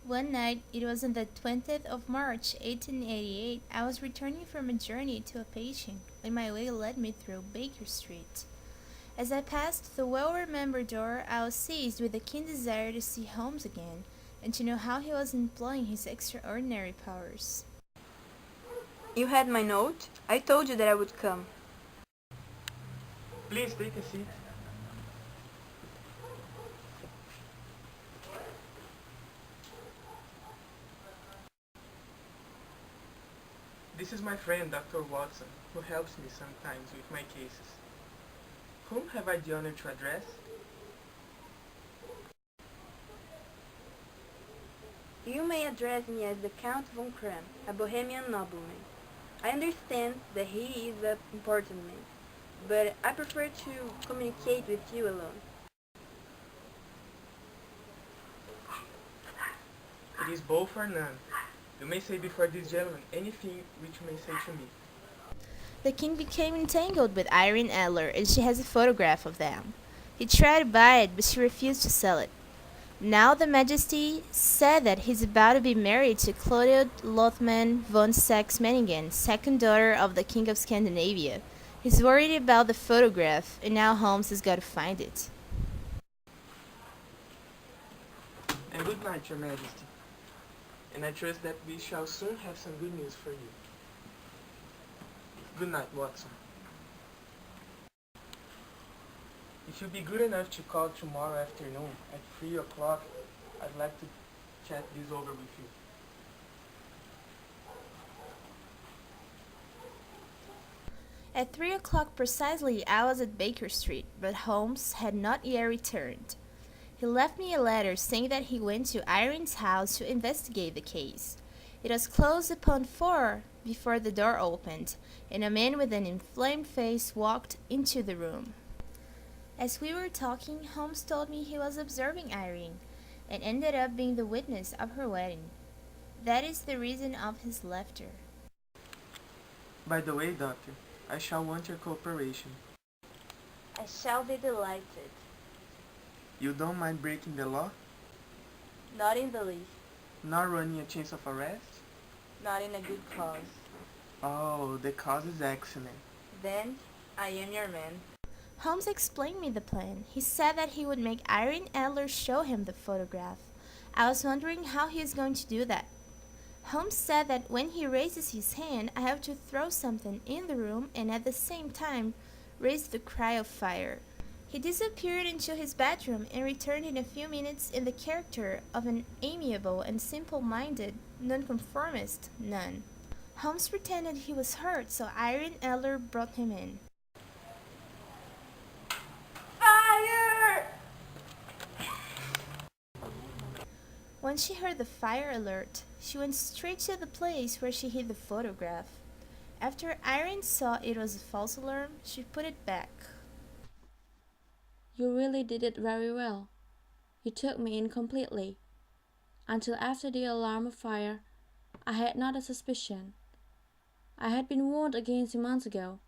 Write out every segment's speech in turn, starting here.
One night, it was on the 20th of March, 1888, I was returning from a journey to a patient when my way led me through Baker Street. As I passed the well-remembered door, I was seized with a keen desire to see Holmes again, and to know how he was employing his extraordinary powers. You had my note? I told you that I would come. Please take a seat. This is my friend, Dr. Watson, who helps me sometimes with my cases. Whom have I the honor to address? You may address me as the Count von Kram, a Bohemian nobleman. I understand that he is an important man, but I prefer to communicate with you alone. It is both or none. You may say before this gentleman anything which you may say to me. The king became entangled with Irene Adler, and she has a photograph of them. He tried to buy it, but she refused to sell it. Now the Majesty said that he's about to be married to Clotilde Lothman von Saxe-Meiningen, second daughter of the King of Scandinavia. He's worried about the photograph, and now Holmes has got to find it. And good night, Your Majesty. And I trust that we shall soon have some good news for you. Good night, Watson. If you'll be good enough to call tomorrow afternoon at 3 o'clock, I'd like to chat this over with you. At 3 o'clock precisely, I was at Baker Street, but Holmes had not yet returned. He left me a letter saying that he went to Irene's house to investigate the case. It was close upon 4 before the door opened, and a man with an inflamed face walked into the room. As we were talking, Holmes told me he was observing Irene, and ended up being the witness of her wedding. That is the reason of his laughter. By the way, Doctor, I shall want your cooperation. I shall be delighted. You don't mind breaking the law? Not in the least. Not running a chance of arrest? Not in a good cause. Oh, the cause is excellent. Then, I am your man. Holmes explained me the plan. He said that he would make Irene Adler show him the photograph. I was wondering how he is going to do that. Holmes said that when he raises his hand, I have to throw something in the room and at the same time raise the cry of fire. He disappeared into his bedroom and returned in a few minutes in the character of an amiable and simple-minded nonconformist nun. Holmes pretended he was hurt, so Irene Adler brought him in. Fire! When she heard the fire alert, she went straight to the place where she hid the photograph. After Irene saw it was a false alarm, she put it back. You really did it very well. You took me in completely. Until after the alarm of fire, I had not a suspicion. I had been warned against you months ago.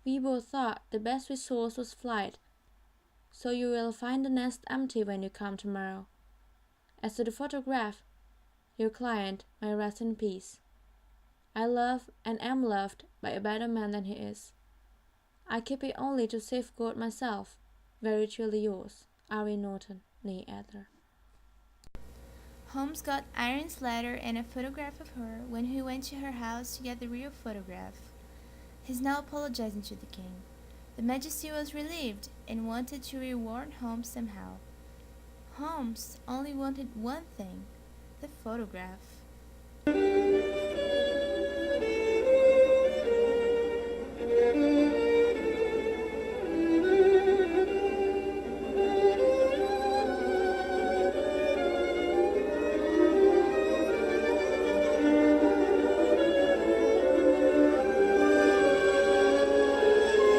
We both thought the best resource was flight, so you will find the nest empty when you come tomorrow. As to the photograph, your client may rest in peace. I love and am loved by a better man than he is. I keep it only to safeguard myself. Very truly yours, Irene Norton, nee Adler. Holmes got Irene's letter and a photograph of her when he went to her house to get the real photograph. He's now apologizing to the king. The Majesty was relieved and wanted to reward Holmes somehow. Holmes only wanted one thing, the photograph.